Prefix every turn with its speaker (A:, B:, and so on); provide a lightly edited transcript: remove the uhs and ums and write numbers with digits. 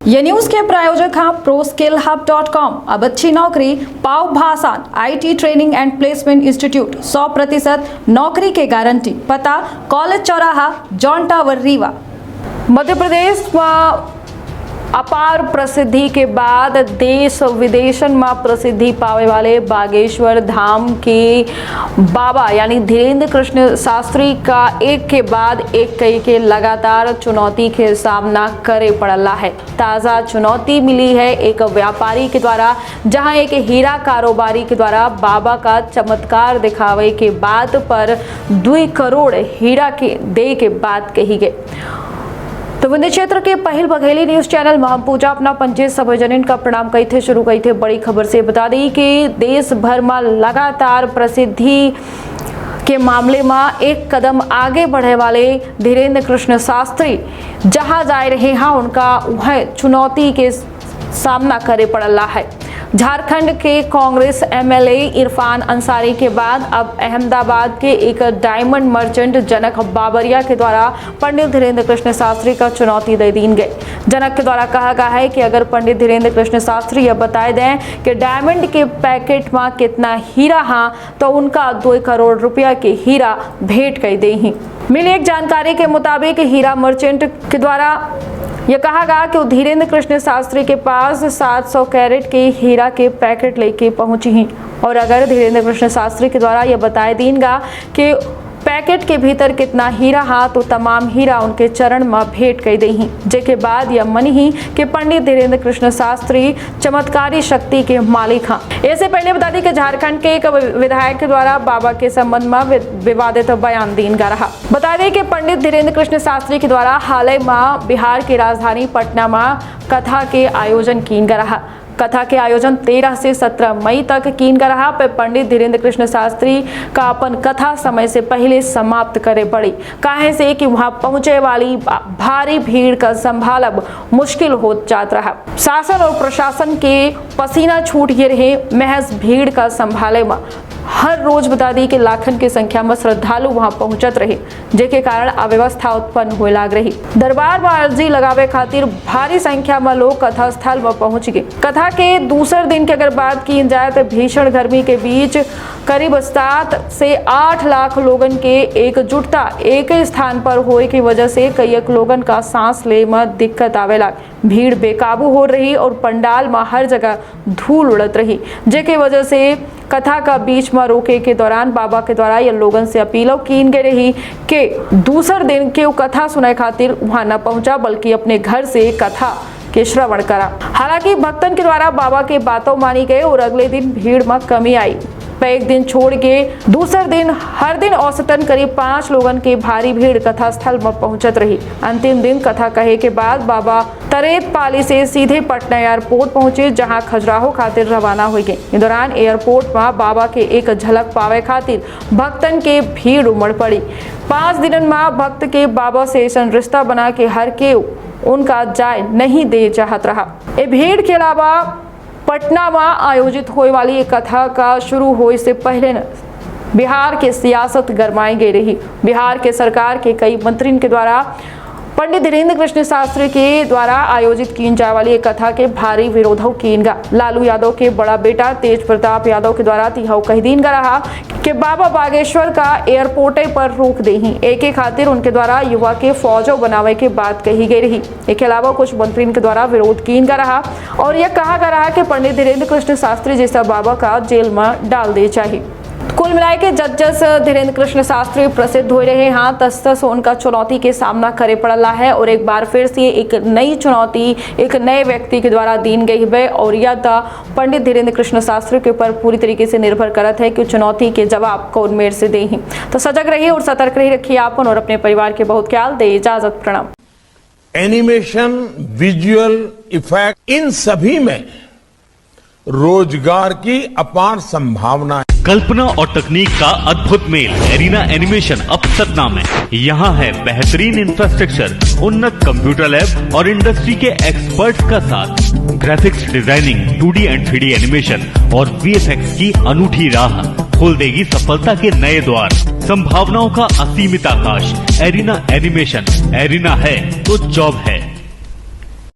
A: ये न्यूज के प्रायोजक हैं ProSkillHub.com। अब अच्छी नौकरी पाओ भाषण IT training and placement institute 100% नौकरी के गारंटी। पता कॉलेज चौराहा जॉन टावर रीवा।
B: मध्य प्रदेश में अपार प्रसिद्धि के बाद देश विदेशन में प्रसिद्धि पावे वाले बागेश्वर धाम के बाबा यानी धीरेन्द्र कृष्ण शास्त्री का एक के बाद एक कई के लगातार चुनौती के सामना करे पड़ला है। ताज़ा चुनौती मिली है एक व्यापारी के द्वारा, जहां एक हीरा कारोबारी के द्वारा बाबा का चमत्कार दिखावे के बात पर 2 करोड़ हीरा के दे के बात कही गई। तो विंध्य क्षेत्र के पहल बघेली न्यूज चैनल में हम पूजा अपना पंचे सभी जनिन का प्रणाम कही थे शुरू कही थे। बड़ी खबर से बता दी कि देश भर में लगातार प्रसिद्धि के मामले में एक कदम आगे बढ़े वाले धीरेन्द्र कृष्ण शास्त्री जहां जा रहे हैं उनका वह चुनौती के सामना करे पड़ला है। झारखंड के कांग्रेस MLA इरफान अंसारी के बाद अब अहमदाबाद के एक डायमंड मर्चेंट जनक बाबरिया के द्वारा पंडित धीरेन्द्र कृष्ण शास्त्री का चुनौती दे दी गई। जनक के द्वारा कहा गया है कि अगर पंडित धीरेन्द्र कृष्ण शास्त्री यह बताए दें कि डायमंड के पैकेट में कितना हीरा है तो उनका 2 करोड़ रुपया के हीरा भेंट कर दे ही। मिली एक जानकारी के मुताबिक हीरा मर्चेंट के द्वारा यह कहा गया कि धीरेन्द्र कृष्ण शास्त्री के पास 700 कैरेट के हीरा के पैकेट लेके पहुंची हैं और अगर धीरेन्द्र कृष्ण शास्त्री के द्वारा यह बताया देगा कि पैकेट के भीतर कितना हीरा है तो तमाम हीरा उनके चरण में भेंट कर दी ही। जेके बाद यह मनी ही कि पंडित धीरेन्द्र कृष्ण शास्त्री चमत्कारी शक्ति के मालिक हैं। इससे पहले बता दी कि झारखंड के एक विधायक के द्वारा बाबा के संबंध में विवादित बयान दीन गा रहा। बता दें कि पंडित धीरेन्द्र कृष्ण शास्त्री के द्वारा हाल ही में बिहार की राजधानी पटना में कथा के आयोजन कीन गा रहा। कथा के आयोजन 13 से 17 मई तक कीन का रहा। पे पंडित धीरेन्द्र कृष्ण शास्त्री का अपन कथा समय से पहले समाप्त करे पड़ी, काहे से कि वहां पहुंचे वाली भारी भीड़ का संभालब मुश्किल हो जात रहा। शासन और प्रशासन के पसीना छूट ये रहे महज भीड़ का संभाले में। हर रोज बता दी कि लाखन की संख्या में श्रद्धालु वहां पहुंचत रहे, जेके कारण अव्यवस्था उत्पन्न होए लाग रही। दरबार में अर्जी लगावे खातिर भारी संख्या में लोग कथा स्थल में पहुंच गए। कथा के दूसरे दिन की अगर बात की जाए तो भीषण गर्मी के बीच करीब 7 से 8 लाख लोगन के एकजुटता एक स्थान पर होए की वजह से कई लोगन का सांस ले में दिक्कत आवे लाग। भीड़ बेकाबू हो रही और पंडाल में हर जगह धूल उड़त रही, जेके वजह से कथा का बीच में रोके के दौरान बाबा के द्वारा ये लोगन से अपील कीन गई रही कि दूसरे दिन के कथा सुने खातिर वहां न पहुंचा बल्कि अपने घर से कथा के श्रवण करा। हालांकि भक्तन के द्वारा बाबा के बातों मानी गए और अगले दिन भीड़ में कमी आई। एक दिन छोड़ के दूसरे दिन हर दिन औसतन करीब 5 लोगन के भारी भीड़ कथा स्थल में पहुंचत रही। अंतिम दिन कथा कहे के बाद बाबा तरेत पाली से सीधे पटना एयरपोर्ट पहुंचे, जहां खजुराहो खातिर रवाना हो गए। इस दौरान एयरपोर्ट में बाबा के एक झलक पावे खातिर भक्तन के भीड़ उमड़ पड़ी। 5 दिनन में भक्त के बाबा से ऐसा रिश्ता बना के हर के उनका जाय नहीं दे चाहत रहा। ये भीड़ के अलावा पटना में आयोजित होने वाली एक कथा का शुरू होने से पहले बिहार के सियासत गरमाई गई रही। बिहार के सरकार के कई मंत्रियों के द्वारा पंडित धीरेन्द्र कृष्ण शास्त्री के द्वारा आयोजित की जाने वाली एक कथा के भारी विरोध कीनगा। लालू यादव के बड़ा बेटा तेज प्रताप यादव के द्वारा तिहाव कही दीन का रहा कि बाबा बागेश्वर का एयरपोर्टे पर रोक दे ही एक खातिर उनके द्वारा युवा के फौजो बनावे के बात कही गई रही। इसके अलावा कुछ मंत्रियों के द्वारा विरोध कीन का रहा और यह कहा गया रहा कि पंडित धीरेन्द्र कृष्ण शास्त्री जैसा बाबा का जेल में डाल दे चाहिए। कुल मिलाए के जज धीरेन्द्र कृष्ण शास्त्री प्रसिद्ध हो रहे हैं, तस उनका चुनौती के सामना करे पड़ला है और एक बार फिर से एक नई चुनौती एक नए व्यक्ति के द्वारा दी गई है और यह पंडित धीरेन्द्र कृष्ण शास्त्री के ऊपर पूरी तरीके से निर्भर करत है कि चुनौती के जवाब कौन मेर से दे ही। तो सजग रहिए और सतर्क रहिए, रखिए आपन और अपने परिवार के बहुत ख्याल दे। इजाजत, प्रणाम।
C: एनिमेशन, विजुअल इफेक्ट, इन सभी में रोजगार की अपार संभावना।
D: कल्पना और तकनीक का अद्भुत मेल एरिना एनिमेशन अब सतना में। यहाँ है बेहतरीन इंफ्रास्ट्रक्चर, उन्नत कंप्यूटर लैब और इंडस्ट्री के एक्सपर्ट्स का साथ। Graphics designing, 2D and 3D animation और VFX की अनूठी राह खोल देगी सफलता के नए द्वार। संभावनाओं का असीमित आकाश। एरिना एनिमेशन, एरिना है तो जॉब है।